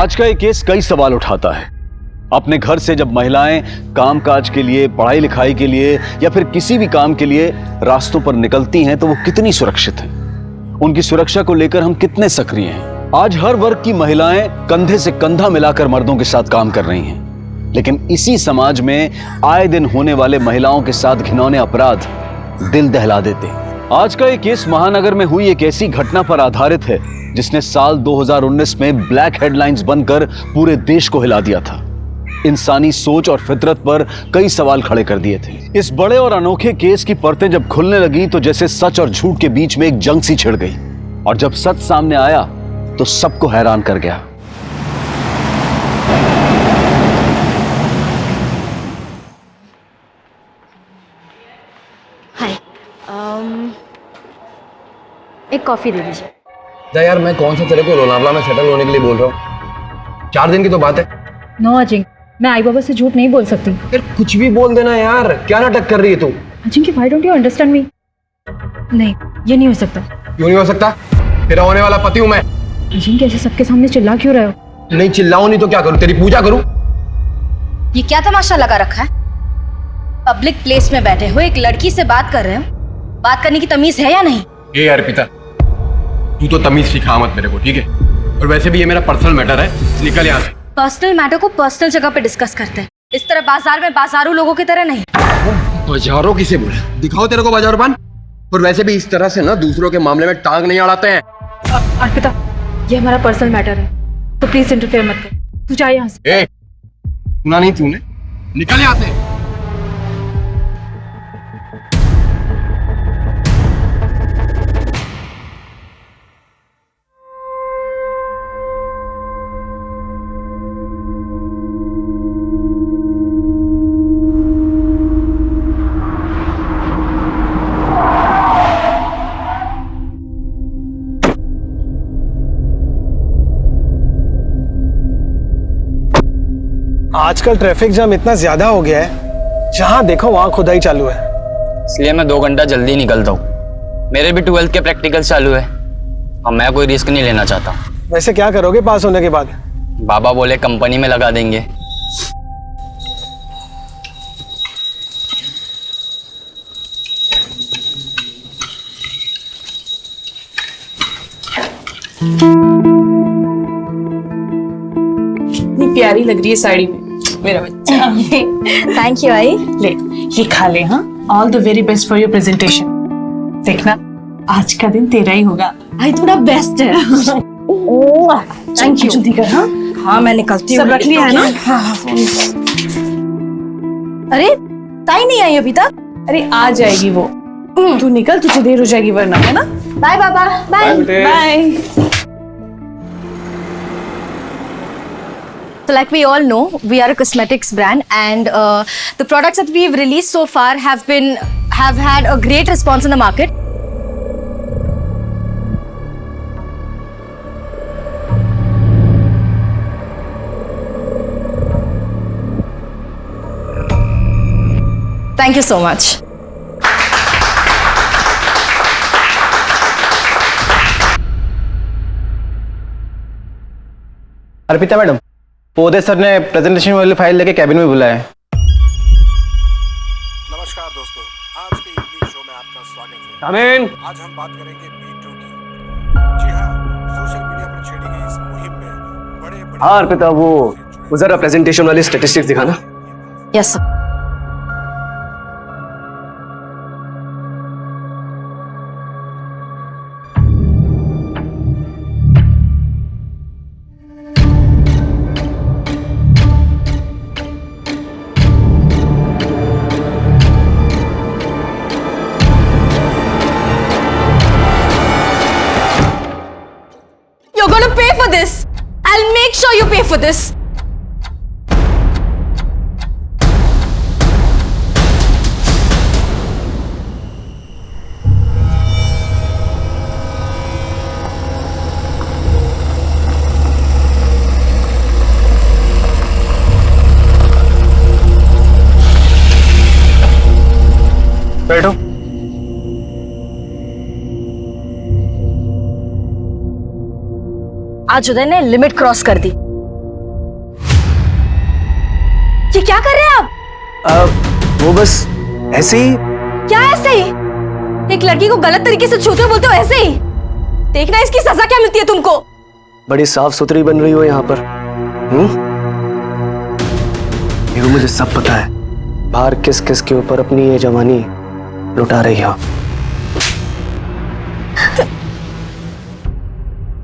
आज का ये केस कई सवाल उठाता है। अपने घर से जब महिलाएं कामकाज के लिए, पढ़ाई लिखाई के लिए या फिर किसी भी काम के लिए रास्तों पर निकलती हैं तो वो कितनी सुरक्षित हैं? उनकी सुरक्षा को लेकर हम कितने सक्रिय हैं? आज हर वर्ग की महिलाएं कंधे से कंधा मिलाकर मर्दों के साथ काम कर रही हैं, लेकिन इसी समाज में आए दिन होने वाले महिलाओं के साथ घिनौने अपराध दिल दहला देते हैं। आज का ये केस महानगर में हुई एक ऐसी घटना पर आधारित है जिसने साल 2019 में ब्लैक हेडलाइंस बनकर पूरे देश को हिला दिया था। इंसानी सोच और फितरत पर कई सवाल खड़े कर दिए थे। इस बड़े और अनोखे केस की परतें जब खुलने लगी तो जैसे सच और झूठ के बीच में एक जंग सी छिड़ गई, और जब सच सामने आया तो सबको हैरान कर गया। हाय, एक कॉफी दे दीजिए। यार मैं कौन सा तेरे को लोनावला में सेटल होने के लिए बोल रहा हूँ? 4 दिन की तो बात है। नो अजिंक्य, मैं आई बाबा से झूठ नहीं बोल सकती। यार कुछ भी बोल देना यार, क्या नाटक कर रही है तू? Ajinkya, why don't you understand me? नहीं, ये नहीं हो सकता। क्यों नहीं हो सकता? तेरा होने वाला पति हूँ मैं। अजिंक्य, ऐसे सबके सामने चिल्ला क्यों रहे हो? नहीं चिल्लाऊं नहीं तो क्या करूँ? तेरी पूजा करूँ? ये क्या तमाशा लगा रखा है? पब्लिक प्लेस में बैठे हो, एक लड़की से बात कर रहे हो, बात करने की तमीज है या नहीं? ए अर्पिता, तू तो तमीज सिखा मत मेरे को, ठीक है? और वैसे भी ये मेरा पर्सनल मैटर है, निकल यहाँ से। पर्सनल मैटर को पर्सनल जगह पे डिस्कस करते हैं, इस तरह बाजार में बाजारू लोगों की तरह नहीं। बाजारों किसे बोला? दिखाओ तेरे को बाजारपान। और वैसे भी इस तरह से ना दूसरों के मामले में टांग नहीं अड़ाते हैं। अर्पिता, ये हमारा पर्सनल मैटर है, तो प्लीज इंटरफेयर मत कर। तू जा यहाँ से। ए, सुना नहीं तूने? निकल यहाँ से। आजकल ट्रैफिक जाम इतना ज्यादा हो गया है, जहां देखो वहां खुदाई चालू है। इसलिए मैं 2 घंटा जल्दी निकलता हूँ। मेरे भी 12th के प्रैक्टिकल चालू है और मैं कोई रिस्क नहीं लेना चाहता। वैसे क्या करोगे पास होने के बाद? बाबा बोले कंपनी में लगा देंगे। इतनी प्यारी लग रही है साड़ी में मेरा बच्चा। थैंक यू आई। ले, ये खा ले। हाँ, all the very best for your presentation. देखना, आज का दिन तेरा ही होगा। आई थोड़ा बेस्ट है। Thank you. जल्दी कर। हाँ हाँ, मैं निकलती हूँ। सब रख लिया है ना? हाँ। अरे ताई नहीं आई अभी तक? अरे आ जाएगी वो। तू निकल, तुझे देर हो जाएगी वरना, है ना? बाय बाबा। Bye bye. So like we all know, we are a cosmetics brand, and the products that we've released so far have had a great response in the market. Thank you so much. Arpita madam, Pode sir ने presentation वाली file लेके cabin में बुलाया है। नमस्कार दोस्तों, आज के इवनिंग शो में आपका स्वागत है। आमीन। आज हम बात करेंगे मीटू की। जी हाँ, सोशल मीडिया पर छेड़ी गई इस मुहिम में बड़े हाँ अर्पिता, वो जरा प्रेजेंटेशन वाली स्टैटिस्टिक्स दिखाना। Yes sir. You're gonna pay for this. I'll make sure you pay for this. बैठो। आज उदय ने लिमिट क्रॉस कर दी। ये क्या कर रहे हैं आप? वो बस ऐसे ही। क्या ऐसे ही? एक लड़की को गलत तरीके से छूते हो बोलते हो ऐसे ही? देखना इसकी सजा क्या मिलती है तुमको। बड़ी साफ सुथरी बन रही हो यहाँ पर। देखो मुझे सब पता है बाहर किस किस के ऊपर अपनी ये जवानी लुटा रही हो।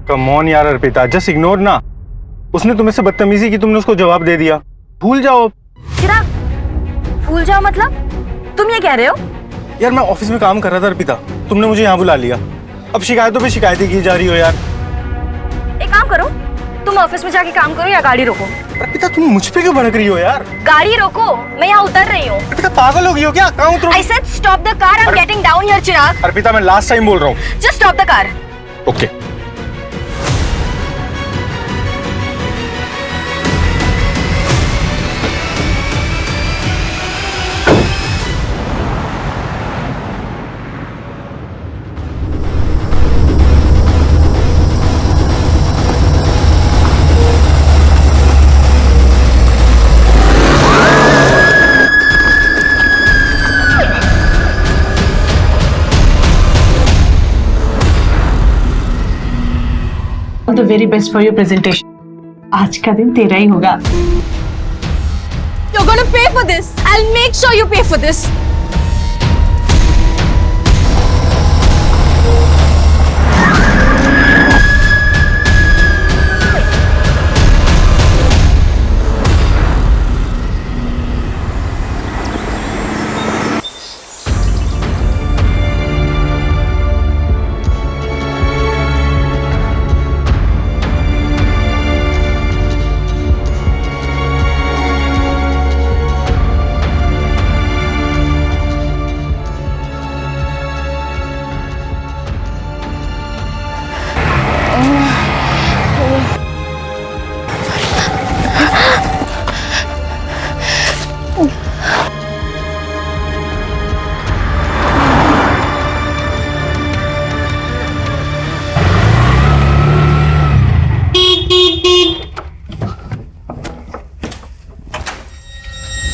कम ऑन यार अर्पिता, जस्ट इग्नोर ना। उसने तुम्हें से बदतमीजी की, तुमने उसको जवाब दे दिया। भूल जाओ। चिराग, भूल जाओ मतलब? तुम ये कह रहे हो? यार मैं ऑफिस में काम कर रहा था अर्पिता, तुमने मुझे यहाँ बुला लिया। अब शिकायतों पे शिकायतें की जा रही हो यार। एक काम करो, तुम ऑफिस में जाके काम करो या गाड़ी रोको। अर्पिता तुम मुझ पे क्यों भड़क रही हो यार? गाड़ी रोको, मैं यहाँ उतर रही हूँ। अर्पिता पागल हो गई हो क्या? कहाँ उतरूं? I said stop the car, I'm getting down here, चिराग। अर्पिता मैं लास्ट टाइम बोल रहा हूँ। Just stop the car। Okay. All the very best for your presentation. आज का दिन तेरा ही होगा। You're gonna pay for this. I'll make sure you pay for this.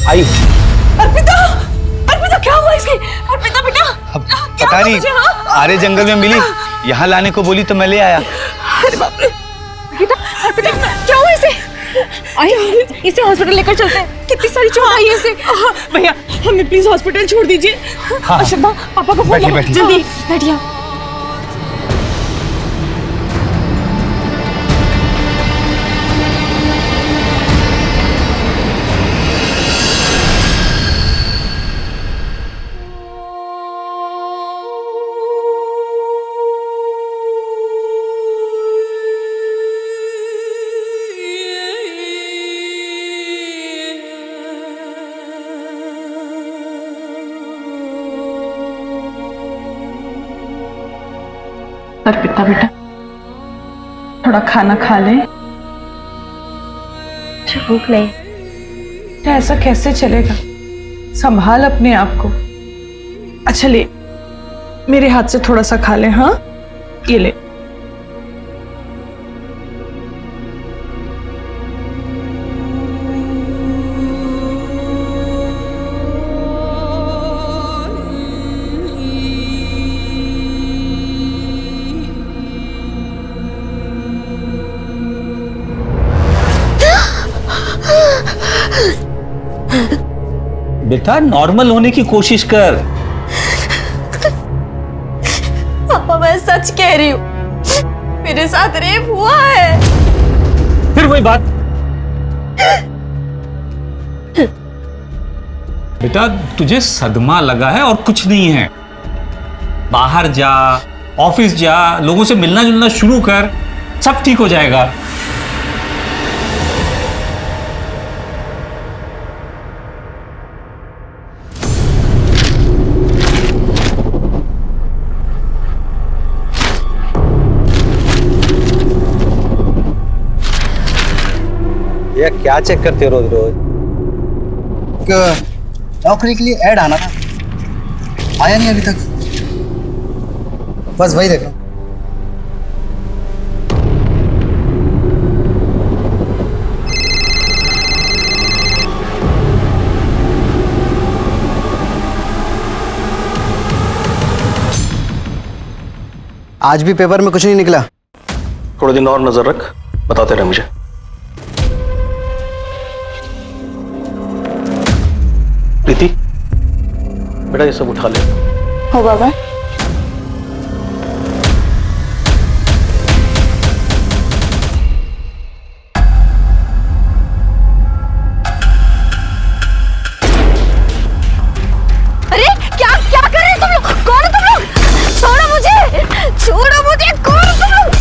आई। अर्पिता, अर्पिता क्या हुआ इसकी? अर्पिता बेटा, पता नहीं, आरे जंगल में मिली, यहाँ लाने को बोली तो मैं ले आया। अरे बाप रे। अर्पिता, अर्पिता क्या हुआ इसे? आई, इसे हॉस्पिटल लेकर चलते हैं। कितनी सारी चोट आई है इसे। भैया हमें प्लीज हॉस्पिटल छोड़ दीजिए। अशोका पापा को फोन करो जल्दी। बैठिए। अर्पिता बेटा थोड़ा खाना खा ले। भूख नहीं। ऐसा कैसे चलेगा? संभाल अपने आप को। अच्छा ले, मेरे हाथ से थोड़ा सा खा ले। हाँ ये ले। बेटा नॉर्मल होने की कोशिश कर। पापा मैं सच कह रही हूँ, मेरे साथ रेप हुआ है। फिर वही बात। बेटा तुझे सदमा लगा है और कुछ नहीं है। बाहर जा, ऑफिस जा, लोगों से मिलना जुलना शुरू कर, सब ठीक हो जाएगा। ये क्या चेक करते हो रोज रोज? नौकरी के लिए ऐड आना था, आया नहीं अभी तक। बस वही देखो। आज भी पेपर में कुछ नहीं निकला? थोड़े दिन और नजर रख, बताते रहे मुझे। प्रीति, बेटा ये सब उठा ले। हो बाबा। अरे क्या क्या कर रहे हो तुम लोग? कौन हो तुम लोग? छोड़ो मुझे, छोड़ो मुझे, कौन हो तुम लोग?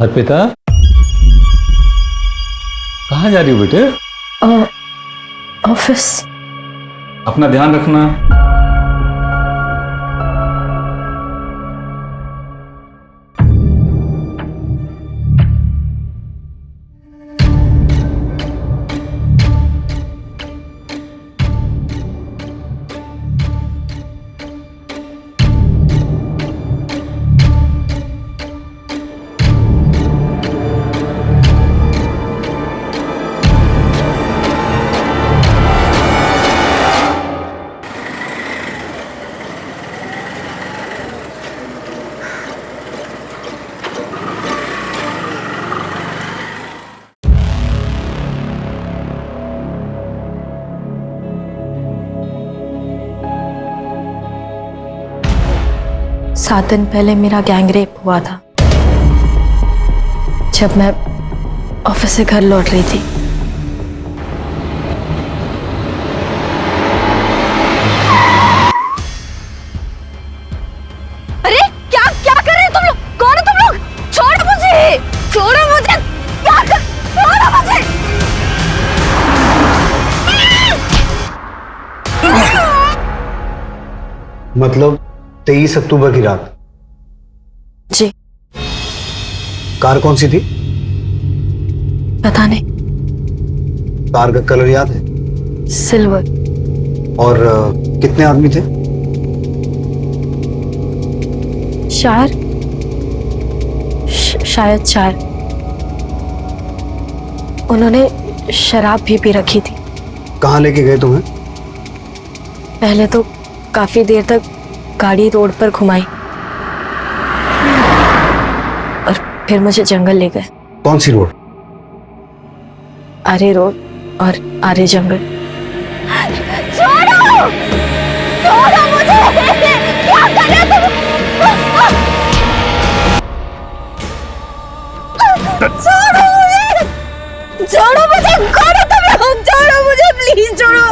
अर्पिता, कहाँ जा रही हो बेटे? ऑफिस। अपना ध्यान रखना। सात दिन पहले मेरा गैंग रेप हुआ था, जब मैं ऑफिस से घर लौट रही थी। अरे क्या क्या कर रहे हो तुम लोग? कौन हो तुम लोग? छोड़ो मुझे, छोड़ो मुझे, क्या कर, छोड़ो मुझे। मतलब 23 अक्टूबर की रात? जी। कार कौन सी थी? पता नहीं। कार का कलर याद है? सिल्वर। और कितने आदमी थे? शायद 4। उन्होंने शराब भी पी रखी थी। कहाँ लेके गए तुम्हें? पहले तो काफी देर तक गाड़ी रोड पर घुमाई और फिर मुझे जंगल ले गए। कौन सी रोड? आरे रोड और आरे जंगल। छोड़ो, छोड़ो मुझे, क्या कर रहे हो तुम? छोड़ो मुझे, छोड़ो मुझे, कौन हो तुम लोग? छोड़ो मुझे, प्लीज छोड़ो।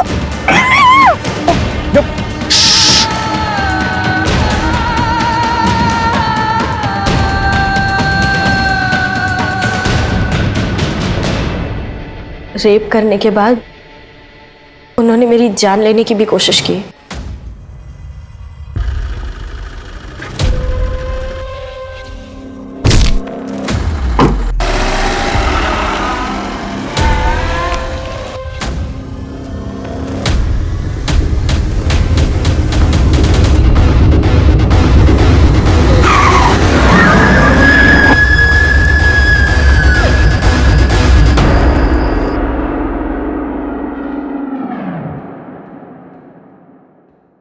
रेप करने के बाद उन्होंने मेरी जान लेने की भी कोशिश की।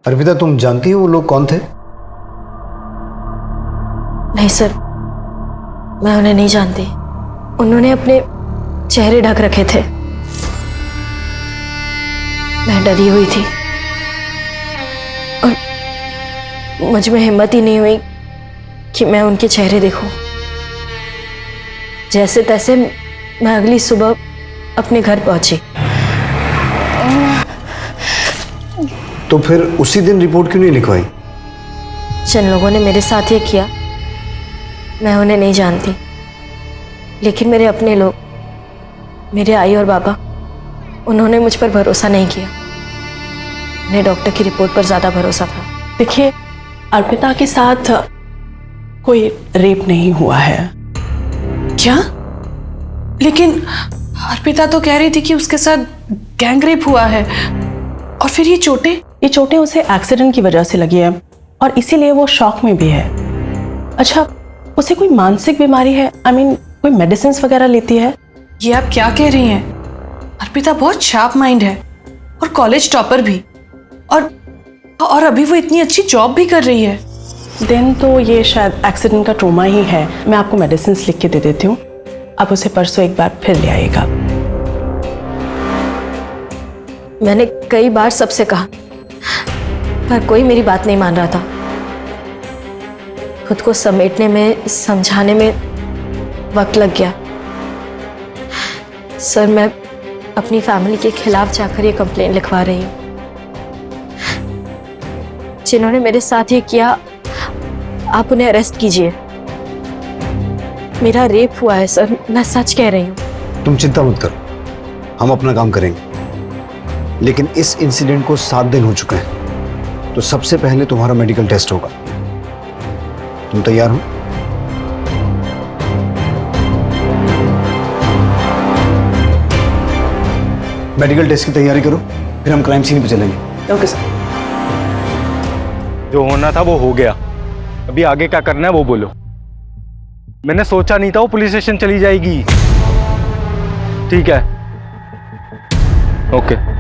अर्पिता, तुम जानती हो वो लोग कौन थे? नहीं सर, मैं उन्हें नहीं जानती। उन्होंने अपने चेहरे ढक रखे थे। मैं डरी हुई थी और मुझ में हिम्मत ही नहीं हुई कि मैं उनके चेहरे देखूं। जैसे तैसे मैं अगली सुबह अपने घर पहुंची। तो फिर उसी दिन रिपोर्ट क्यों नहीं लिखवाई? जिन लोगों ने मेरे साथ ये किया, मैं उन्हें नहीं जानती, लेकिन मेरे अपने लोग, मेरे आई और बाबा, उन्होंने मुझ पर भरोसा नहीं किया। उन्हें डॉक्टर की रिपोर्ट पर ज़्यादा भरोसा था। देखिए, अर्पिता के साथ कोई रेप नहीं हुआ है। क्या? लेकिन अर्पिता तो कह रही थी कि उसके साथ गैंग रेप हुआ है। और फिर ये चोटें उसे एक्सीडेंट की वजह से लगी है और इसीलिए वो शॉक में भी है। अच्छा, उसे कोई मानसिक बीमारी है? कोई मेडिसिन वगैरह लेती है? ये आप क्या कह रही हैं? अर्पिता बहुत शार्प माइंड है और कॉलेज टॉपर भी, और अभी वो इतनी अच्छी जॉब भी कर रही है। देन तो ये शायद एक्सीडेंट का ट्रोमा ही है। मैं आपको मेडिसिन लिख के दे देती हूँ, आप उसे परसों एक बार फिर ले आइएगा। मैंने कई बार सबसे कहा पर कोई मेरी बात नहीं मान रहा था। खुद को समेटने में, समझाने में वक्त लग गया। सर, मैं अपनी फैमिली के खिलाफ जाकर ये कंप्लेंट लिखवा रही हूँ। जिन्होंने मेरे साथ ये किया, आप उन्हें अरेस्ट कीजिए। मेरा रेप हुआ है सर, मैं सच कह रही हूँ। तुम चिंता मत करो, हम अपना काम करेंगे। लेकिन इस इंसिडेंट को 7 दिन हो चुके हैं, तो सबसे पहले तुम्हारा मेडिकल टेस्ट होगा। तुम तैयार हो? मेडिकल टेस्ट की तैयारी करो, फिर हम क्राइम सीन पे चलेंगे। Okay sir. जो होना था वो हो गया, अभी आगे क्या करना है वो बोलो। मैंने सोचा नहीं था वो पुलिस स्टेशन चली जाएगी। ठीक है, ओके।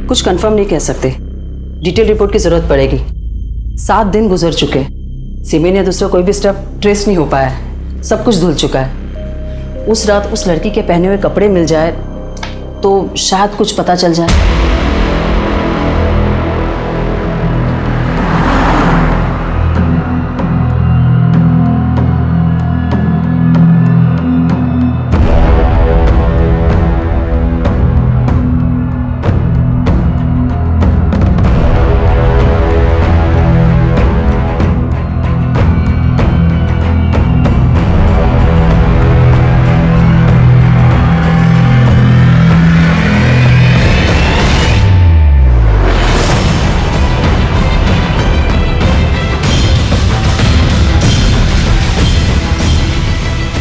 कुछ कंफर्म नहीं कह सकते, डिटेल रिपोर्ट की जरूरत पड़ेगी। 7 दिन गुजर चुके, सिमी ने दूसरा कोई भी स्टेप ट्रेस नहीं हो पाया है, सब कुछ धुल चुका है। उस रात उस लड़की के पहने हुए कपड़े मिल जाए तो शायद कुछ पता चल जाए।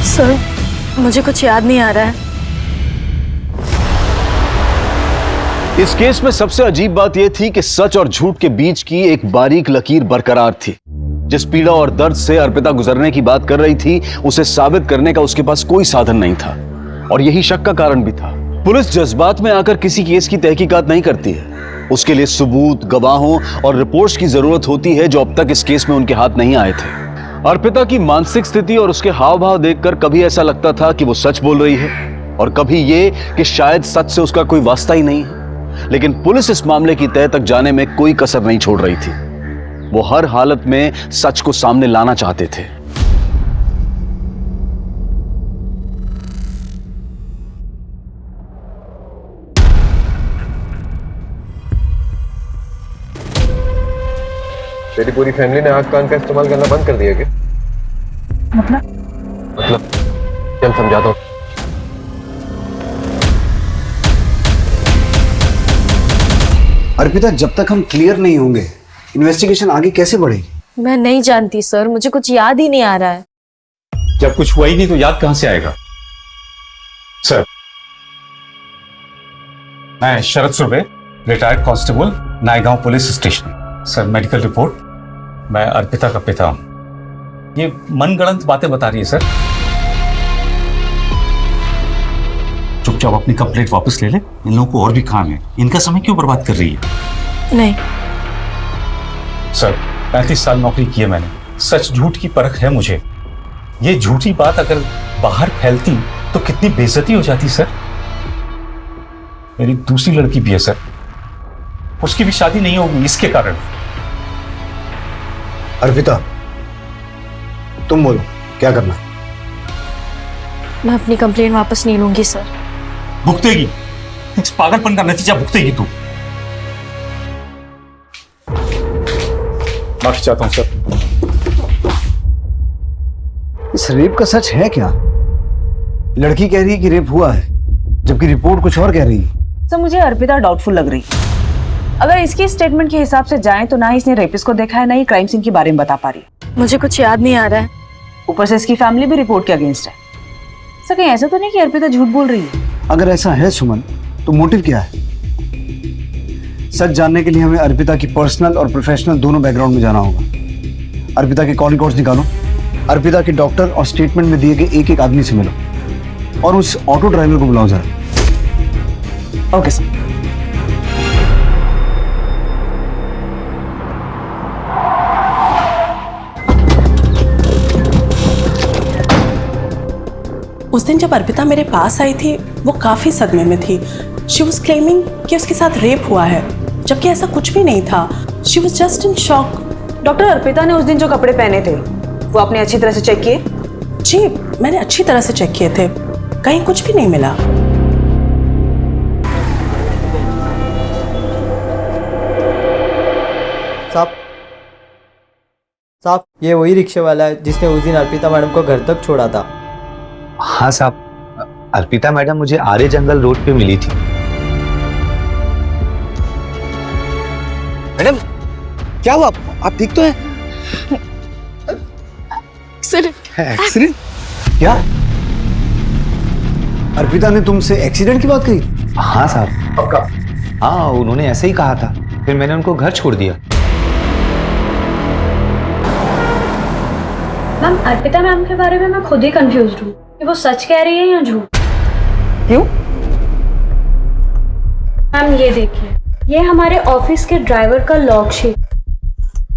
सर, मुझे कुछ याद नहीं आ रहा है। इस केस में सबसे अजीब बात यह थी कि सच और झूठ के बीच की एक बारीक लकीर बरकरार थी। जिस पीड़ा और दर्द से अर्पिता गुजरने की बात कर रही थी, उसे साबित करने का उसके पास कोई साधन नहीं था, और यही शक का कारण भी था। पुलिस जज्बात में आकर किसी केस की तहकीकात नहीं करती है। उसके लिए सबूत, गवाहों और रिपोर्ट्स की जरूरत होती है, जो अब तक इस केस में उनके हाथ नहीं आए थे। अर्पिता की मानसिक स्थिति और उसके हाव भाव देखकर कभी ऐसा लगता था कि वो सच बोल रही है, और कभी ये कि शायद सच से उसका कोई वास्ता ही नहीं है। लेकिन पुलिस इस मामले की तह तक जाने में कोई कसर नहीं छोड़ रही थी। वो हर हालत में सच को सामने लाना चाहते थे। तेरी पूरी फैमिली ने आग कान का इस्तेमाल करना बंद कर दिया क्या? मतलब चल समझाता हूँ। अर्पिता, जब तक हम क्लियर नहीं होंगे, इन्वेस्टिगेशन आगे कैसे बढ़ेगी? मैं नहीं जानती सर, मुझे कुछ याद ही नहीं आ रहा है। जब कुछ हुआ ही नहीं तो याद कहां से आएगा? सर, मैं Sharad Surve, retired constable, Naigaon police station. Sir, medical report, मैं अर्पिता का पिता हूं। ये मनगढ़ंत बातें बता रही है सर। चुपचाप अपनी कंप्लेंट वापस ले ले, इन लोगों को और भी काम है। इनका समय क्यों बर्बाद कर रही है? नहीं सर, 35 साल नौकरी की है मैंने, सच झूठ की परख है मुझे। ये झूठी बात अगर बाहर फैलती तो कितनी बेइज्जती हो जाती सर। मेरी दूसरी लड़की भी है सर, उसकी भी शादी नहीं होगी इसके कारण। अर्पिता, तुम बोलो क्या करना है? मैं अपनी कंप्लेंट वापस नहीं लूंगी सर। भुगतेगी, इस पागलपन का नतीजा भुगतेगी तू। माफी चाहता हूँ सर। इस रेप का सच है क्या? लड़की कह रही है कि रेप हुआ है, जबकि रिपोर्ट कुछ और कह रही है। सर मुझे अर्पिता डाउटफुल लग रही है। अगर इसकी स्टेटमेंट के हिसाब से जाएं तो ना ही इसने रेपिस्ट को देखा है, ना ही क्राइम सीन के बारे में बता पा रही है। मुझे कुछ याद नहीं आ रहा है। ऊपर से इसकी फैमिली भी रिपोर्ट के अगेंस्ट है। सर कहीं ऐसा तो नहीं कि अर्पिता झूठ बोल रही है? अगर ऐसा है सुमन, तो मोटिव क्या है? सच जानने के लिए हमें अर्पिता की पर्सनल और प्रोफेशनल दोनों बैकग्राउंड में जाना होगा। अर्पिता के कॉल रिकॉर्ड्स निकालो, अर्पिता के डॉक्टर और स्टेटमेंट में दिए गए एक एक आदमी से मिलो, और उस ऑटो ड्राइवर को बुलाओ जरा। Okay sir. उस दिन जब अर्पिता मेरे पास आई थी वो काफ़ी सदमे में थी। शी वॉज क्लेमिंग कि उसके साथ रेप हुआ है, जबकि ऐसा कुछ भी नहीं था। She was just in shock. Doctor, Arpita ने उस दिन जो कपड़े पहने थे वो आपने अच्छी तरह से चेक किए? जी, मैंने अच्छी तरह से चेक किए थे, कहीं कुछ भी नहीं मिला। साहब, ये वही रिक्शे वाला है जिसने उस दिन अर्पिता मैडम को घर तक छोड़ा था। हाँ साहब, अर्पिता मैडम मुझे आर्य जंगल रोड पे मिली थी। मैडम क्या हुआ? आप ठीक तो हैं? एक्सीडेंट? क्या? अर्पिता ने तुमसे एक्सीडेंट की बात कही? हाँ साहब। पक्का? हाँ, उन्होंने ऐसे ही कहा था, फिर मैंने उनको घर छोड़ दिया। मैम, अर्पिता मैम के बारे में मैं खुद ही कंफ्यूज्ड हूँ कि वो सच कह रही है या झूठ। क्यों? मैम ये देखिए, ये हमारे ऑफिस के ड्राइवर का लॉग शीट।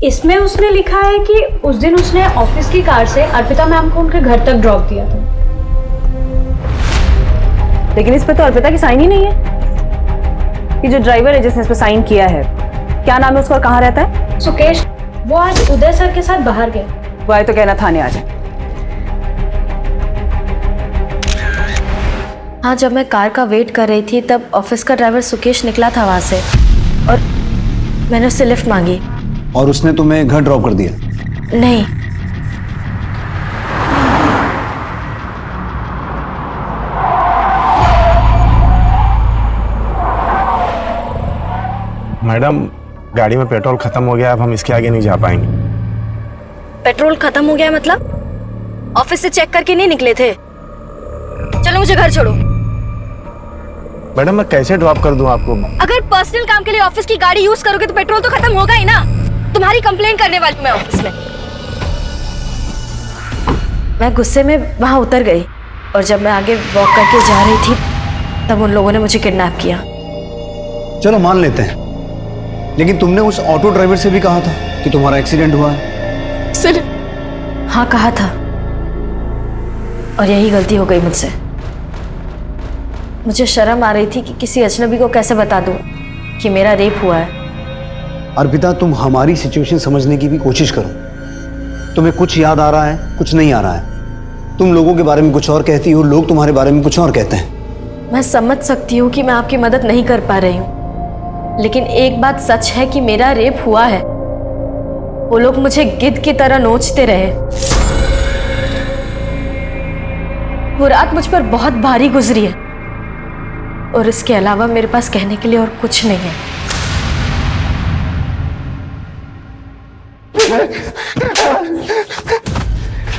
इसमें उसने लिखा है कि उस दिन उसने ऑफिस की कार से अर्पिता मैम को उनके घर तक ड्रॉप दिया था। लेकिन इस पे तो अर्पिता की साइन ही नहीं है। ये जो ड्राइवर है जिसने इस पे साइन किया है, क्या नाम है उसका और कहाँ रहता है? सुकेश। वो आज उदय सर के साथ बाहर गए। वो आए तो कहना थाने आ जाए। हाँ, जब मैं कार का वेट कर रही थी तब ऑफिस का ड्राइवर सुकेश निकला था वहां से, और मैंने उससे लिफ्ट मांगी। और उसने तुम्हें घर ड्रॉप कर दिया? नहीं। मैडम, गाड़ी में पेट्रोल खत्म हो गया, अब हम इसके आगे नहीं जा पाएंगे। पेट्रोल खत्म हो गया मतलब? ऑफिस से चेक करके नहीं निकले थे? चलो मुझे घर छोड़ो। मैडम मैं कैसे ड्रॉप कर दूं आपको? अगर पर्सनल काम के लिए ऑफिस की गाड़ी यूज करोगे तो पेट्रोल तो खत्म होगा ही ना। तुम्हारी कंप्लेंट करने वाली हूं मैं ऑफिस में। मैं गुस्से में वहां उतर गई, और जब मैं आगे वॉक करके जा रही थी तब उन लोगों ने मुझे किडनैप किया। चलो मान लेते हैं, लेकिन तुमने उस ऑटो ड्राइवर से भी कहा था कि तुम्हारा एक्सीडेंट हुआ है। सर, हाँ कहा था, और यही गलती हो गई मुझसे। मुझे शर्म आ रही थी कि किसी अजनबी को कैसे बता दूं कि मेरा रेप हुआ है। अर्पिता, तुम हमारी सिचुएशन समझने की भी कोशिश करो। तुम्हें कुछ याद आ रहा है, कुछ नहीं आ रहा है। तुम लोगों के बारे में कुछ और कहती हो, लोग तुम्हारे बारे में कुछ और कहते हैं। मैं समझ सकती हूँ कि मैं आपकी मदद नहीं कर पा रही हूँ, लेकिन एक बात सच है कि मेरा रेप हुआ है। वो लोग मुझे गिद्ध की तरह नोचते रहे। वो रात मुझ पर बहुत भारी गुजरी है, और इसके अलावा मेरे पास कहने के लिए और कुछ नहीं है।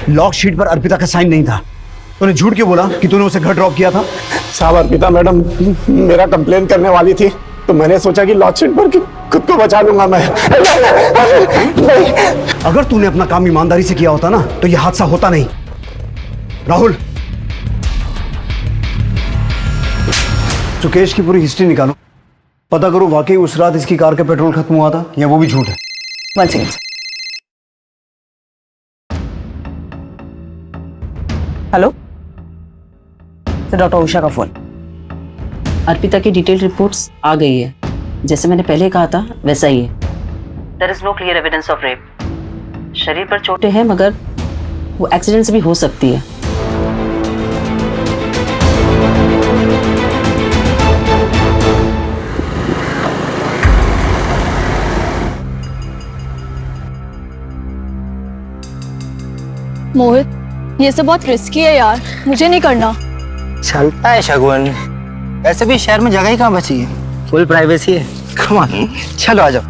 लॉक शीट पर अर्पिता का साइन नहीं था। तूने झूठ क्यों बोला कि तूने उसे घर ड्रॉप किया था? साहब, अर्पिता मैडम मेरा कंप्लेन करने वाली थी, तो मैंने सोचा कि लॉक शीट पर खुद को बचा लूंगा मैं। अगर तूने अपना काम ईमानदारी से किया होता ना, तो यह हादसा होता नहीं। राहुल, सुकेश की पूरी हिस्ट्री निकालो, पता करो वाकई उस रात इसकी कार का पेट्रोल खत्म हुआ था या वो भी झूठ है। One second. Hello sir, doctor Usha का फोन। अर्पिता की डिटेल रिपोर्ट्स आ गई है, जैसे मैंने पहले कहा था वैसा ही है। There is no clear evidence of rape. शरीर पर चोटें हैं, मगर वो एक्सीडेंट से भी हो सकती है। मोहित, ये सब बहुत रिस्की है यार, मुझे नहीं करना। चलता है शगुन, वैसे भी शहर में जगह ही कहाँ बची है, फुल प्राइवेसी है। कम ऑन, चलो आ जाओ।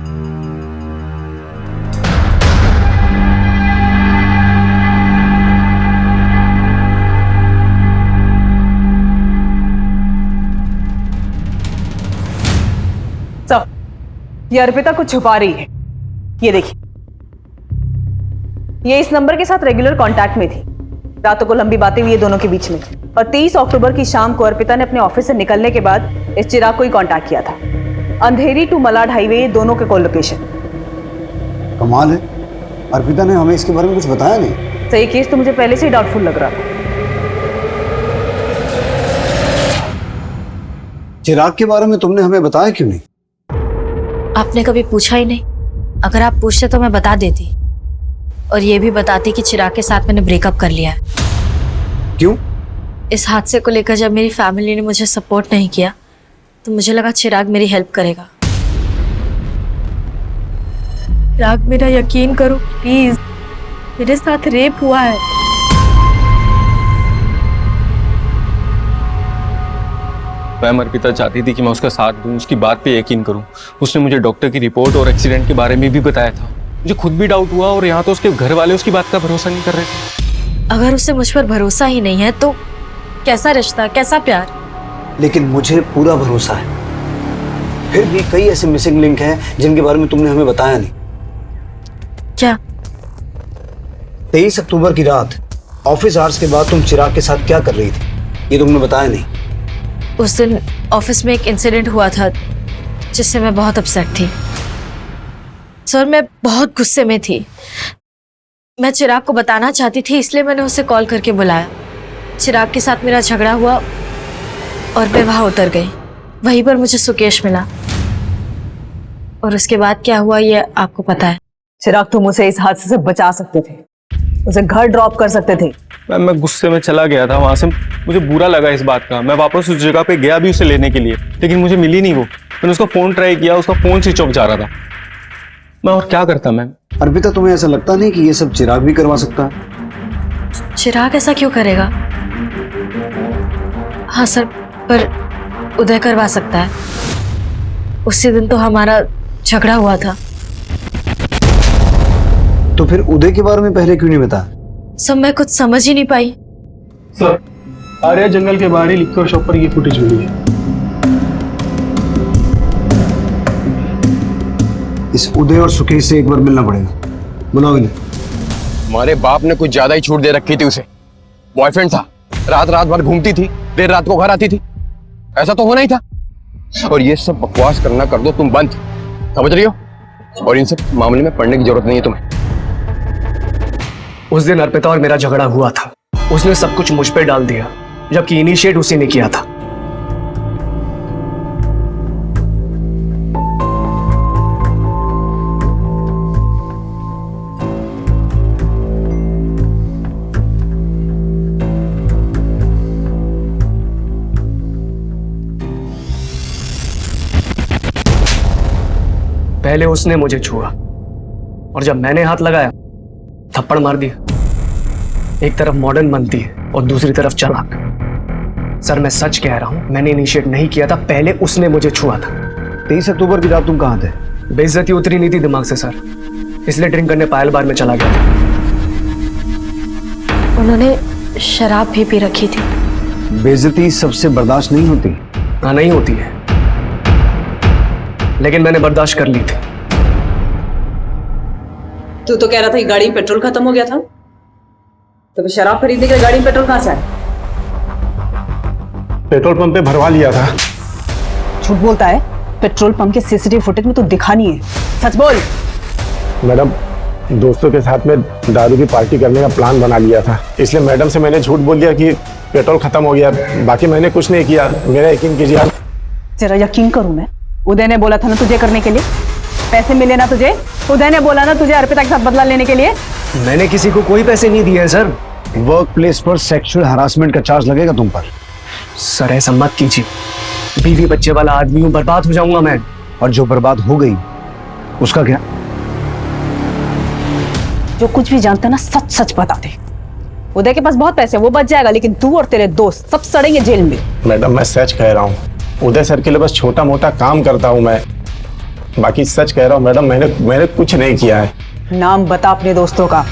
ये अर्पिता कुछ छुपा रही है। ये देखिए, ये इस नंबर के साथ रेगुलर कांटेक्ट में थी। रातों को लंबी बातें हुई दोनों के बीच में, और 23 अक्टूबर की शाम को अर्पिता ने अपने ऑफिस से निकलने के बाद इस चिराग को ही कांटेक्ट किया था। अंधेरी टू मलाड हाईवे, दोनों के कॉल लोकेशन। कमाल है, अर्पिता ने हमें इसके बारे में कुछ बताया नहीं। तो ये केस तो मुझे पहले से ही डाउटफुल लग रहा था। चिराग के बारे में तुमने हमें बताया क्यों नहीं? आपने कभी पूछा ही नहीं। अगर आप पूछते तो मैं बता देती, और ये भी बताती कि चिराग के साथ मैंने ब्रेकअप कर लिया है। क्यों? इस हादसे को लेकर जब मेरी फैमिली ने मुझे सपोर्ट नहीं किया तो मुझे लगा चिराग मेरी हेल्प करेगा। चिराग, मेरा यकीन करो प्लीज, मेरे साथ रेप हुआ है। मैम, अर्पिता चाहती थी कि मैं उसका साथ दूं, उसकी बात पे यकीन करूं। उसने मुझे डॉक्टर की रिपोर्ट और एक्सीडेंट के बारे में भी बताया था। मुझे खुद भी डाउट हुआ, और यहाँ तो उसके घर वाले उसकी बात का भरोसा नहीं कर रहे थे। अगर उसे मुझ पर भरोसा ही नहीं है तो कैसा रिश्ता, कैसा प्यार? लेकिन मुझे पूरा भरोसा है। फिर भी कई ऐसे मिसिंग लिंक हैं जिनके बारे में तुमने हमें बताया नहीं। क्या? 23 अक्टूबर की रात ऑफिस आवर्स के बाद तुम चिराग के साथ क्या कर रही थी, ये तुमने बताया नहीं। उस दिन ऑफिस में एक इंसिडेंट हुआ था जिससे मैं बहुत अपसेट थी। सर, मैं बहुत गुस्से में थी। मैं चिराग को बताना चाहती थी, इसलिए मैंने उसे कॉल करके बुलाया। चिराग के साथ मेरा झगड़ा हुआ और मैं वहां उतर गई। वहीं पर मुझे सुकेश मिला, और उसके बाद क्या हुआ ये आपको पता है। चिराग, तुम उसे इस हादसे से बचा सकते थे, उसे घर ड्रॉप कर सकते थे। मैम, मैं गुस्से में चला गया था वहां से। मुझे बुरा लगा इस बात का। मैं वापस उस जगह पे गया भी उसे लेने के लिए, लेकिन मुझे मिली नहीं वो। मैंने उसका फोन ट्राई किया, उसका फोन स्विच ऑफ जा रहा था। मैं और क्या करता मैम? अर्पिता, तुम्हें ऐसा लगता नहीं कि ये सब चिराग भी करवा सकता है? चिराग ऐसा क्यों करेगा? हाँ सर, पर उदय करवा सकता है। उसी दिन तो हमारा झगड़ा हुआ था। तो फिर उदय के बारे में पहले क्यों नहीं बताया? सब मैं कुछ समझ ही नहीं पाई। सर, आर्या जंगल के बाहर ही लिखकर शॉप पर ये फुटेज मिली है। इस उदय और सुकेश से एक बार मिलना पड़ेगा। बुलाओ इन्हें। हमारे बाप ने कुछ ज्यादा ही छूट दे रखी थी उसे। बॉयफ्रेंड था, रात रात भर घूमती थी, देर रात को घर आती थी। ऐसा तो होना ही था। और ये सब बकवास करना कर दो तुम बंद, समझ रही हो? और इन सब मामले में पढ़ने की जरूरत नहीं है तुम्हें। उस दिन अर्पिता और मेरा झगड़ा हुआ था। उसने सब कुछ मुझ पे डाल दिया, जबकि इनिशिएट उसी ने किया था। पहले उसने मुझे छुआ, और जब मैंने हाथ लगाया थप्पड़ मार दिया। एक तरफ मॉडर्न बनती है और दूसरी तरफ चालाक। सर, मैं सच कह रहा हूं, मैंने इनिशिएट नहीं किया था, पहले उसने मुझे छुआ था। 23 अक्टूबर की रात तुम कहां थे? बेइज्जती उतरी नहीं थी दिमाग से सर, इसलिए ड्रिंक करने पायल बार में चला गया था। उन्होंने शराब भी पी रखी थी। बेइज्जती सबसे बर्दाश्त नहीं होती। हाँ, नहीं होती है, लेकिन मैंने बर्दाश्त कर ली थी। तू तो कह रहा था कि गाड़ी में पेट्रोल खत्म हो गया था, तो फिर शराब खरीदने के लिए गाड़ी में पेट्रोल कहां से आया? पेट्रोल पंप पे भरवा लिया था। झूठ बोलता है। पेट्रोल पंप के सीसीटीवी फुटेज में तो दिखा नहीं है, सच बोल। मैडम, दोस्तों के साथ में दारू की पार्टी करने का प्लान बना लिया था, इसलिए मैडम से मैंने झूठ बोल दिया कि पेट्रोल खत्म हो गया। बाकी मैंने कुछ नहीं किया, मेरा यकीन कीजिए आप। तेरा यकीन करूं मैं? उदय ने बोला था ना तुझे करने के लिए, पैसे मिले ना तुझे। उदय ने बोला ना तुझे अर्पिता के साथ बदला लेने के लिए। मैंने किसी को कोई पैसे नहीं दिए सर। वर्क प्लेस पर सेक्सुअल हरासमेंट का चार्ज लगेगा तुम पर। सर, ऐसा मत कीजिए, बीवी बच्चे वाला आदमी हूं, बर्बाद हो जाऊंगा मैं। और जो बर्बाद हो गई उसका क्या? जो कुछ भी जानता ना सच सच बता दे, उदय के पास बहुत पैसे हैं, वो बच जाएगा, लेकिन तू और तेरे दोस्त सब सड़ेंगे जेल में। मैडम मैं सच कह रहा हूँ, उदय सर के लिए बस छोटा मोटा काम करता हूँ मैं, बाकी सच कह रहा हूँ मैडम, मैंने कुछ नहीं किया है। नाम बता अपने दोस्तों का।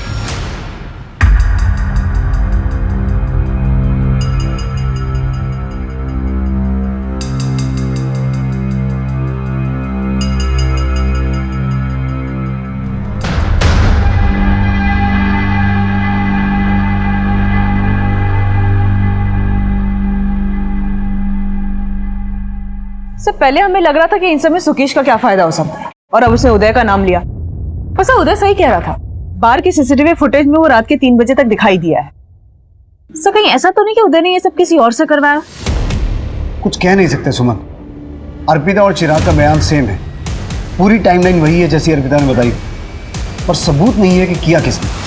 इससे पहले हमें लग रहा था कि इन सब में सुकेश का क्या फायदा हो सकता है, और अब उसने उदय का नाम लिया। वैसे उदय सही कह रहा था, बार की सीसीटीवी फुटेज में वो रात के 3 बजे तक दिखाई दिया है। सो कहीं ऐसा तो नहीं कि उदय ने ये सब किसी और से करवाया? कुछ कह नहीं सकते सुमन, अर्पिता और चिराग का बयान सेम है, पूरी टाइमलाइन वही है जैसी अर्पिता ने बताई, पर सबूत नहीं है कि किया किसने।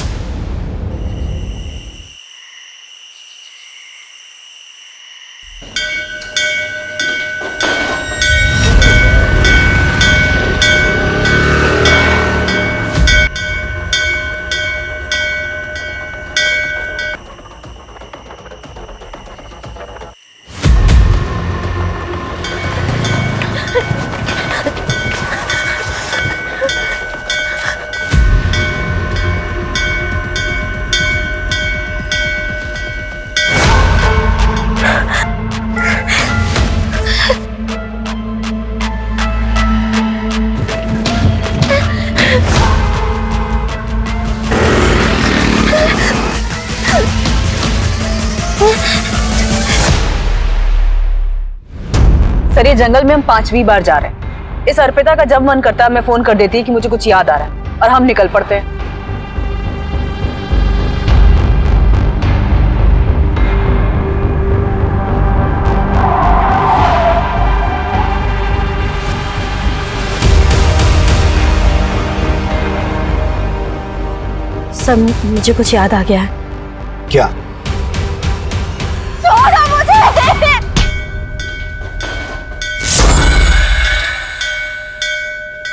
सर ये जंगल में हम 5वीं बार जा रहे हैं। इस अर्पिता का जब मन करता है मैं फोन कर देती है कि मुझे कुछ याद आ रहा है, और हम निकल पड़ते हैं। सर मुझे कुछ याद आ गया है। क्या? छोड़ो मुझे!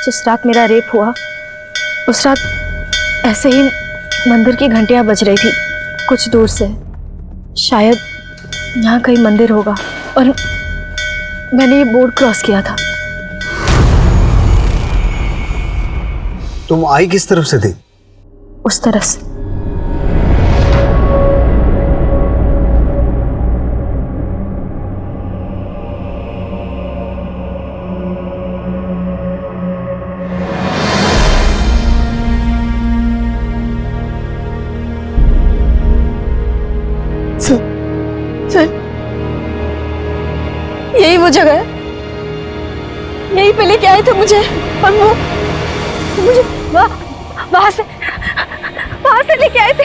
जिस रात मेरा रेप हुआ उस रात ऐसे ही मंदिर की घंटियां बज रही थी कुछ दूर से, शायद यहाँ कहीं मंदिर होगा, और मैंने ये बोर्ड क्रॉस किया था। तुम आई किस तरफ से थी? उस तरफ से। सर यही वो जगह है, यही पे लेके आए थे मुझे, और वो मुझे वहां से लेके आए थे।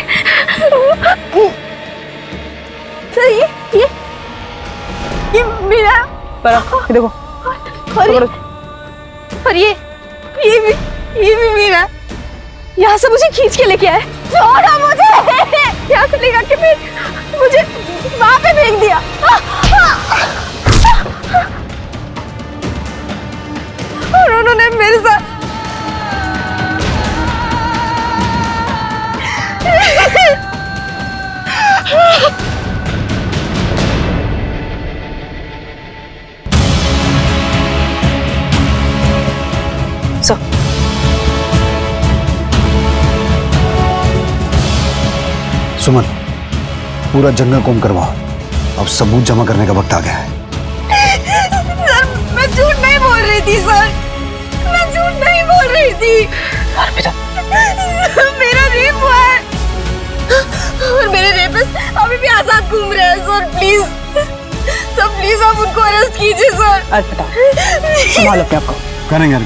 सर ये मेरा देखो, और ये भी मेरा, यहाँ से मुझे खींच के लेके आए। छोड़ो मुझे! यहाँ से लेकर के फिर मुझे वहां पे फेंक दिया। और उन्होंने मेरे साथ सुमन, पूरा जंगल कोम करवाओ, अब सबूत जमा करने का वक्त आ गया है। सर मैं झूठ नहीं बोल रही थी, सर मैं झूठ नहीं बोल रही थी। अर्पिता, मेरा रेप हुआ है और मेरे रेपिस्ट अभी भी आजाद घूम रहे हैं। सर प्लीज आप उनको अरेस्ट कीजिए सर। अर्पिता संभालो अपने आप को। करेंगे,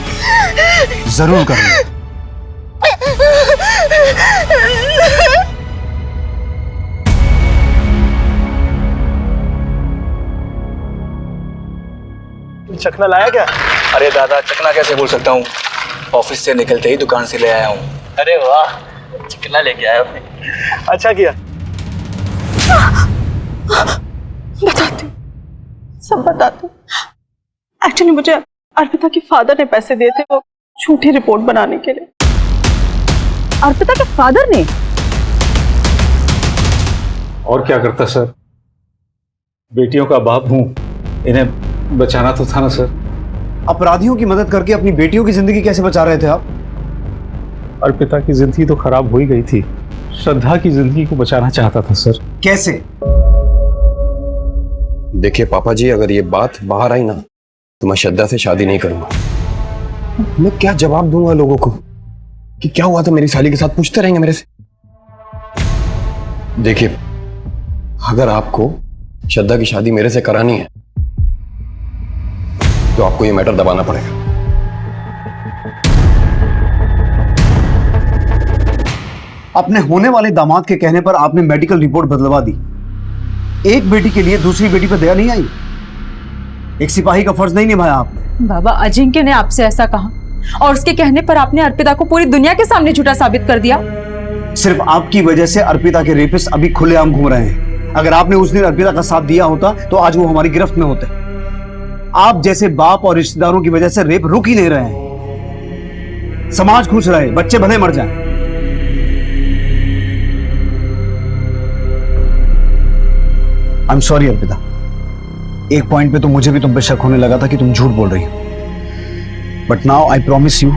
जरूर करेंगे। चखना लाया क्या? अरे दादा चखना कैसे बोल सकता हूँ, ऑफिस से निकलते ही दुकान से ले आया हूँ। अरे वाह, चखना लेके आया आपने, अच्छा किया। बताती हूँ, सब बताती हूँ। एक्चुअली मुझे अर्पिता के फादर ने पैसे दिए थे वो झूठी रिपोर्ट बनाने के लिए। अर्पिता के फादर ने? और क्या करता सर, बेटियों का बाप हूं, इन्हें बचाना तो था ना सर। अपराधियों की मदद करके अपनी बेटियों की जिंदगी कैसे बचा रहे थे आप? अर्पिता की जिंदगी तो खराब हो ही गई थी, श्रद्धा की जिंदगी को बचाना चाहता था सर। कैसे? देखिए पापा जी, अगर ये बात बाहर आई ना तो मैं श्रद्धा से शादी नहीं करूंगा। मैं क्या जवाब दूंगा लोगों को कि क्या हुआ था मेरी साली के साथ? पूछते रहेंगे मेरे से। देखिए, अगर आपको श्रद्धा की शादी मेरे से करानी है तो आपको ये मैटर दबाना पड़ेगा। अपने होने वाले दामाद के कहने पर आपने मेडिकल रिपोर्ट बदलवा दी। एक बेटी के लिए दूसरी बेटी पर दया नहीं आई? एक सिपाही का फर्ज नहीं निभाया आपने? बाबा, अजिंक्य ने आपसे ऐसा कहा और उसके कहने पर आपने अर्पिता को पूरी दुनिया के सामने झूठा साबित कर दिया। सिर्फ आपकी वजह से अर्पिता के रेपिस्ट अभी खुलेआम घूम रहे हैं। अगर आपने उस दिन अर्पिता का साथ दिया होता तो आज वो हमारी गिरफ्त में होते। आप जैसे बाप और रिश्तेदारों की वजह से रेप रुक ही नहीं रहे हैं। समाज खुश रहे, बच्चे भले मर जाएं। आई एम सॉरी अर्पिता, एक पॉइंट पे तो मुझे भी तुम पे शक होने लगा था कि तुम झूठ बोल रही हो, but now I promise you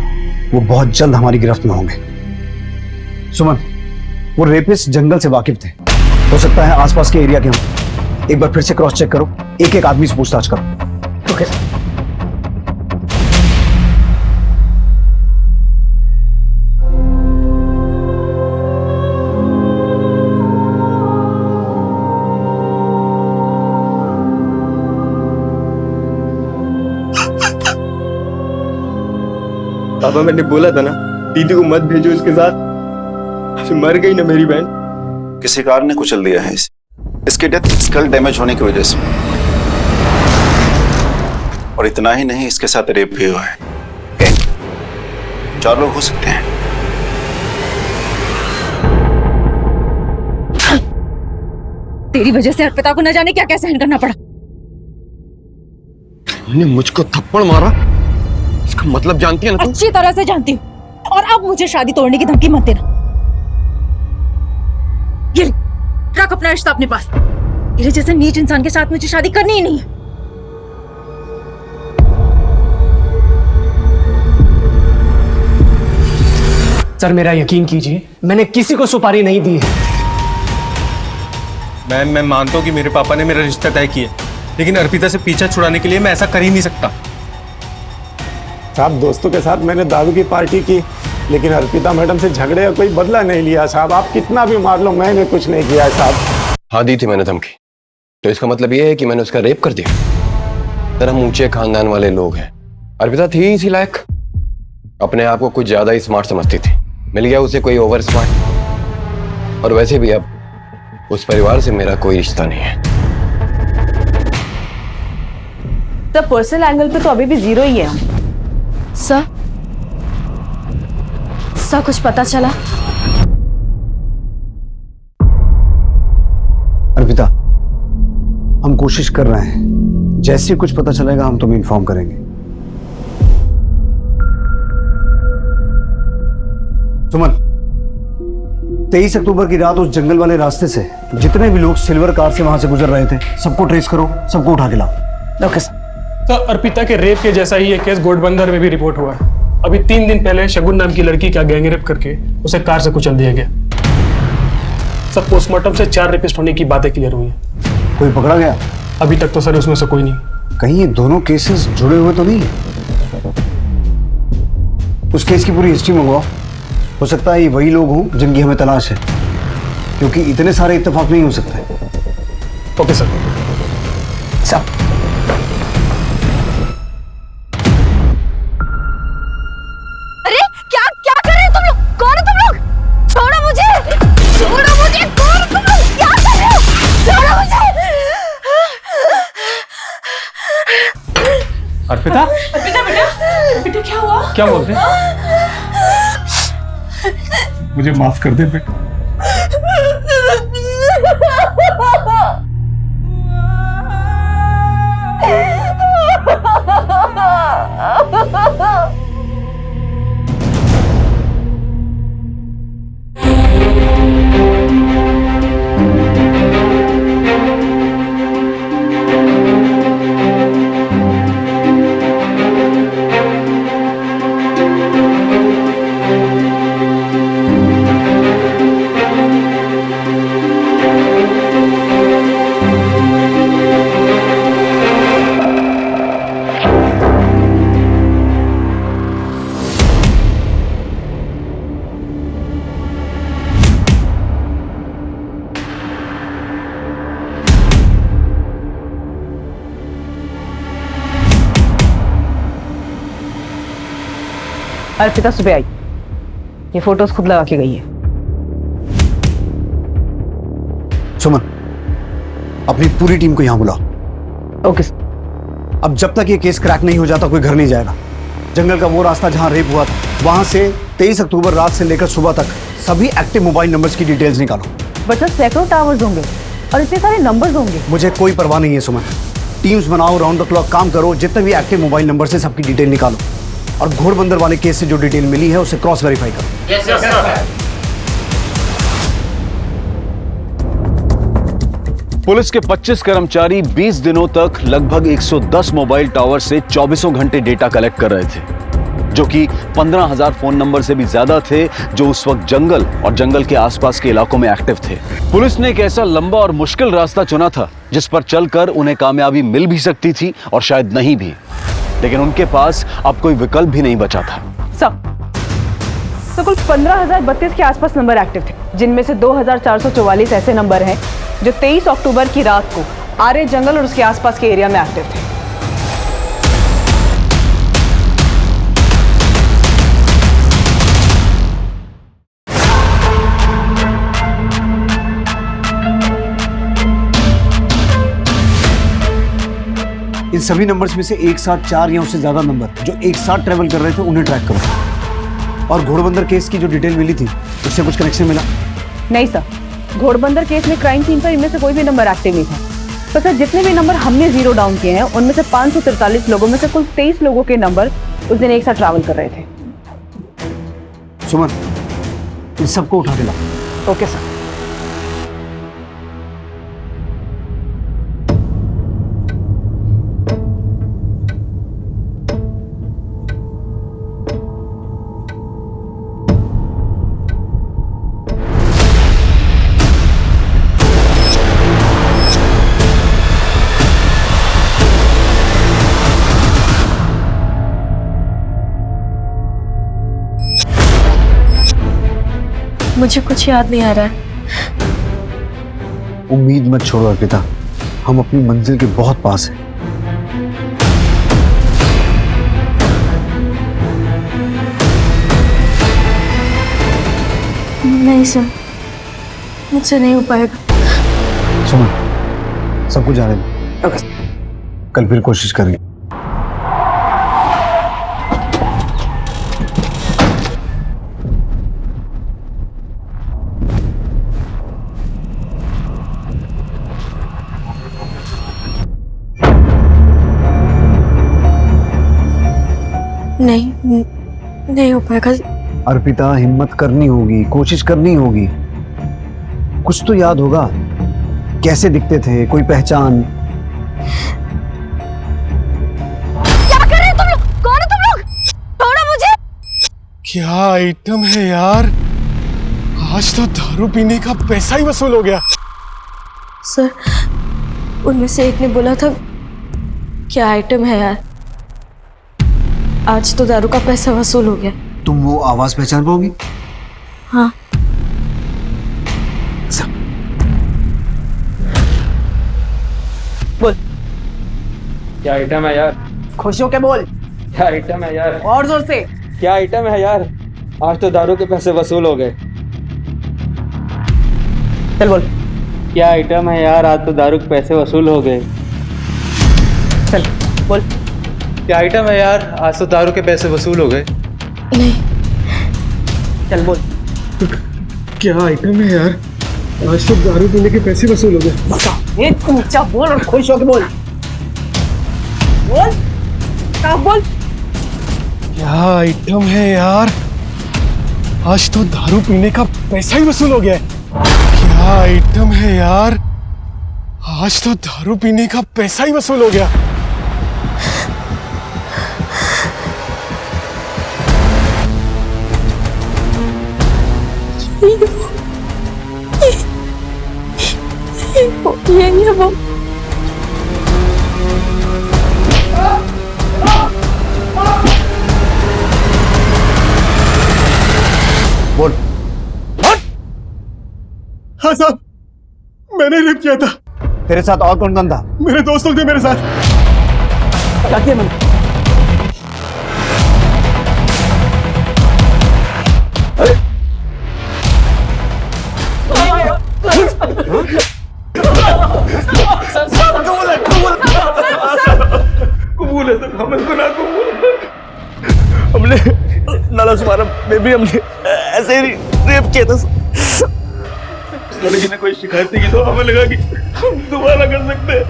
वो बहुत जल्द हमारी गिरफ्त में होंगे। सुमन, वो रेपिस्ट जंगल से वाकिफ थे, हो सकता है आसपास के एरिया के हों। एक बार फिर से क्रॉस चेक करो, एक एक आदमी से पूछताछ करो। Okay sir. पापा, मैंने बोला था ना दीदी को मत भेजो इसके साथ, मर गई ना मेरी बहन। किसी कार ने कुचल दिया है इसे। इसकी डेथ स्कल डैमेज होने की वजह से, और इतना ही नहीं, इसके साथ रेप भी हुआ है। 4 लोग हो सकते हैं। तेरी वजह से अर्पिता को न जाने क्या क्या सहन करना पड़ा। तुमने मुझको थप्पड़ मारा, इसका मतलब जानती है ना तुम? अच्छी तरह से जानती हूँ, और अब मुझे शादी तोड़ने की धमकी मत देना। ये ले, रख अपना रिश्ता अपने पास। तेरे जैसे नीच इंसान के साथ मुझे शादी करनी ही नहीं है। सर, मेरा यकीन कीजिए, मैंने किसी को सुपारी नहीं दी है। मैं मानता हूँ कि मेरे पापा ने मेरा रिश्ता तय किया, लेकिन अर्पिता से पीछा छुड़ाने के लिए मैं ऐसा कर ही नहीं सकता। साहब, दोस्तों के साथ मैंने दारू की पार्टी की, लेकिन अर्पिता मैडम से झगड़े का कोई बदला नहीं लिया साहब। आप कितना भी मार लो, मैंने कुछ नहीं किया साहब। हाँ, दी थी मैंने धमकी, तो इसका मतलब ये है कि मैंने उसका रेप कर दिया? सर, हम ऊंचे खानदान वाले लोग हैं। अर्पिता थी इसी लायक, अपने आप को कुछ ज्यादा ही स्मार्ट समझती थी। मिल गया उसे कोई ओवर स्मार्ट, और वैसे भी अब उस परिवार से मेरा कोई रिश्ता नहीं है। तो पर्सनल एंगल पे तो अभी भी 0 ही है हम। सर, कुछ पता चला? अर्पिता, हम कोशिश कर रहे हैं, जैसे ही कुछ पता चलेगा हम तुम्हें इन्फॉर्म करेंगे। सुमन, 23 अक्टूबर की रात उस जंगल वाले रास्ते से जितने भी लोग सिल्वर कार से वहां से गुजर रहे थे, सबको ट्रेस करो, सबको उठा के लाओ। Okay sir. अर्पिता के रेप के जैसा ही एक केस गोटबंदर में भी रिपोर्ट हुआ है। अभी 3 दिन पहले शगुन नाम की लड़की का गैंगरेप करके उसे कार से कुचल दिया गया। सब पोस्टमार्टम से 4 रेपिस्ट होने की बातें क्लियर हुई हैं। कोई पकड़ा गया? अभी तक तो सर उसमें से कोई नहीं। कहीं ये दोनों केसेस जुड़े हुए तो नहीं है? उस केस की पूरी हिस्ट्री मंगवाओ, हो सकता है ये वही लोग हों जिनकी हमें तलाश है, क्योंकि इतने सारे इत्तेफाक नहीं हो सकते। Okay sir. अरे क्या क्या कर रहे हो तुम लोग? कौन हो तुम लोग? छोड़ो मुझे, छोड़ो मुझे, कौन हो तुम लोग? क्या कर रहे हो? छोड़ो मुझे। अर्पिता, अर्पिता बेटा, बेटा क्या हुआ? क्या बोलते? मुझे माफ कर दे बेटा। अर्पिता सुबह आई, ये फोटोज खुद लगा के गई है। सुमन, अपनी पूरी टीम को यहां बुलाओ। ओके। अब जब तक ये केस क्रैक नहीं हो जाता कोई घर नहीं जाएगा। जंगल का वो रास्ता जहां रेप हुआ था, वहां से 23 अक्टूबर रात से लेकर सुबह तक सभी एक्टिव मोबाइल नंबर्स की डिटेल्स निकालो। बट सर सैकड़ों टावर्स होंगे और इतने सारे नंबर्स होंगे। मुझे कोई परवाह नहीं है सुमन, टीम्स बनाओ, राउंड द क्लॉक काम करो, जितने भी एक्टिव मोबाइल नंबर से सबकी डिटेल निकालो और घोड़बंदर वाले केस से जो डिटेल मिली है उसे क्रॉस वेरीफाई करो। Yes sir. पुलिस के 25 कर्मचारी 20 दिनों तक लगभग 110 मोबाइल टावर से 24 घंटे डेटा कलेक्ट कर रहे थे, जो कि 15,000 फोन नंबर से भी ज्यादा थे जो उस वक्त जंगल और जंगल के आसपास के इलाकों में एक्टिव थे। पुलिस ने एक ऐसा लंबा और मुश्किल रास्ता चुना था जिस पर चलकर उन्हें कामयाबी मिल भी सकती थी और शायद नहीं भी, लेकिन उनके पास अब कोई विकल्प भी नहीं बचा था। तो कुल 15,032 के आसपास नंबर एक्टिव थे, जिनमें से 2,444 ऐसे नंबर हैं जो 23 अक्टूबर की रात को आर्य जंगल और उसके आसपास के एरिया में एक्टिव थे। इन सभी नंबर्स में से एक साथ 4 या उससे ज्यादा नंबर जो एक साथ ट्रेवल कर रहे थे उन्हें ट्रैक करो। और घोड़बंदर केस की जो डिटेल मिली थी उससे कुछ कनेक्शन मिला? नहीं सर, घोड़बंदर केस में क्राइम सीन पर इनमें से कोई भी नंबर एक्टिव नहीं था। तो सर जितने भी नंबर हमने जीरो डाउन किए हैं उनमें से 543 लोगों में से कुल 23 लोगों के नंबर उस दिन एक साथ ट्रैवल कर रहे थे। सुमन, इन सबको उठा के लाओ। Okay sir. मुझे कुछ याद नहीं आ रहा है। उम्मीद मत छोड़ो अर्पिता, हम अपनी मंजिल के बहुत पास हैं। नहीं सर, मुझसे नहीं हो पाएगा। सुमन, सब कुछ जाने दो। कल फिर कोशिश करेंगे। नहीं हो पाएगा। अर्पिता, हिम्मत करनी होगी, कोशिश करनी होगी। कुछ तो याद होगा, कैसे दिखते थे, कोई पहचान? क्या कर रहे हो तुम लोग? कौन हो तुम लोग? छोड़ो मुझे। क्या आइटम है यार, आज तो दारू पीने का पैसा ही वसूल हो गया। सर, उनमें से एक ने बोला था क्या आइटम है यार, आज तो दारू का पैसा वसूल हो गया। तुम वो आवाज पहचान पाओगी? हाँ। बोल। क्या आइटम है यार? खुश होके बोल। क्या आइटम है यार? और जोर से। क्या आइटम है यार? आज तो दारू के पैसे वसूल हो गए। चल बोल। क्या आइटम है यार? आज तो दारू के पैसे वसूल हो गए। चल बोल। क्या आइटम है यार? आज तो दारू के पैसे वसूल हो गए। नहीं। चल बोल। क्या आइटम है यार, आज तो दारू पीने के पैसे वसूल हो गए। एक ऊंचा बोल और खुश होके बोल। बोल। क्या बोल? क्या आइटम है यार, आज तो दारू पीने का पैसा ही वसूल हो गया है। क्या आइटम है यार, आज तो दारू पीने का पैसा ही वसूल हो गया। ये वो बोल। हाँ साहब, मैंने रेप किया था। तेरे साथ और कौन था? मेरे दोस्त लोग थे मेरे साथ। क्या किया मैंने? हमने नाला सुमारा में भी हमने ऐसे ही रेप किया था। लड़की ने कोई शिकायत नहीं की तो हमें लगा कि हम दोबारा कर सकते हैं।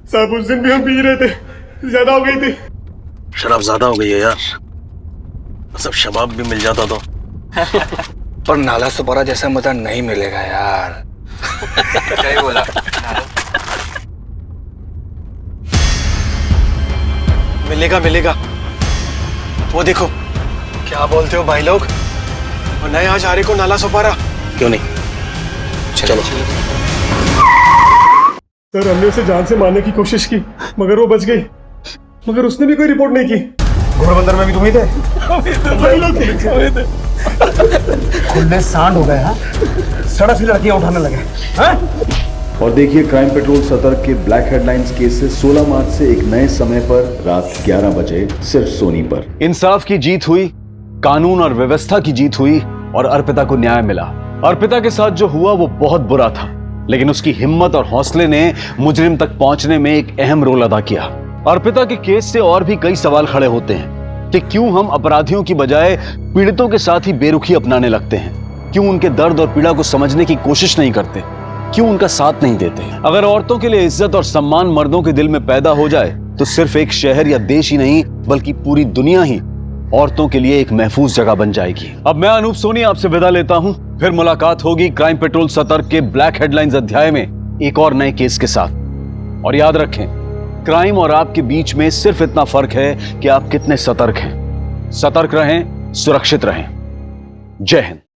साहब उस दिन भी हम पी रहे थे, ज्यादा हो गई थी। शराब ज्यादा हो गई है यार, सब शबाब भी मिल जाता तो। पर नाला सुपारा जैसा मजा नहीं मिलेगा यार। क्या बोला? मिलेगा मिलेगा, वो देखो। क्या बोलते हो भाई लोग? और नए आज आ रहे को नाला सुपारा क्यों नहीं? चलो सर, हमने उसे जान से मारने की कोशिश की मगर वो बच गई, मगर उसने भी कोई रिपोर्ट नहीं की। घोड़बंदर में भी तुम ही थे? भाई लोग थे। खुले सांड हो गए। हाँ, सड़क से लड़कियां उठाने लगे। हाँ? और देखिए क्राइम पेट्रोल सतर्क के ब्लैक हेडलाइंस केसेस 16 मार्च से एक नए समय पर रात 11 बजे सिर्फ सोनी पर। इंसाफ की जीत हुई, कानून और व्यवस्था की जीत हुई और अर्पिता को न्याय मिला। अर्पिता के साथ जो हुआ वो बहुत बुरा था, लेकिन उसकी हिम्मत और हौसले ने मुजरिम तक पहुंचने में एक अहम रोल अदा किया। अर्पिता के केस से और भी कई सवाल खड़े होते हैं कि क्यों हम अपराधियों की बजाय पीड़ितों के साथ ही बेरुखी अपनाने लगते हैं, क्यों उनके दर्द और पीड़ा को समझने की कोशिश नहीं करते, क्यों उनका साथ नहीं देते। अगर औरतों के लिए इज्जत और सम्मान मर्दों के दिल में पैदा हो जाए तो सिर्फ एक शहर या देश ही नहीं बल्कि पूरी दुनिया ही औरतों के लिए एक महफूज जगह बन जाएगी। अब मैं अनूप सोनी आपसे विदा लेता हूं, फिर मुलाकात होगी क्राइम पेट्रोल सतर्क के ब्लैक हेडलाइंस अध्याय में एक और नए केस के साथ। और याद रखें, क्राइम और आपके बीच में सिर्फ इतना फर्क है कि आप कितने सतर्क हैं। सतर्क रहें, सुरक्षित रहें। जय हिंद।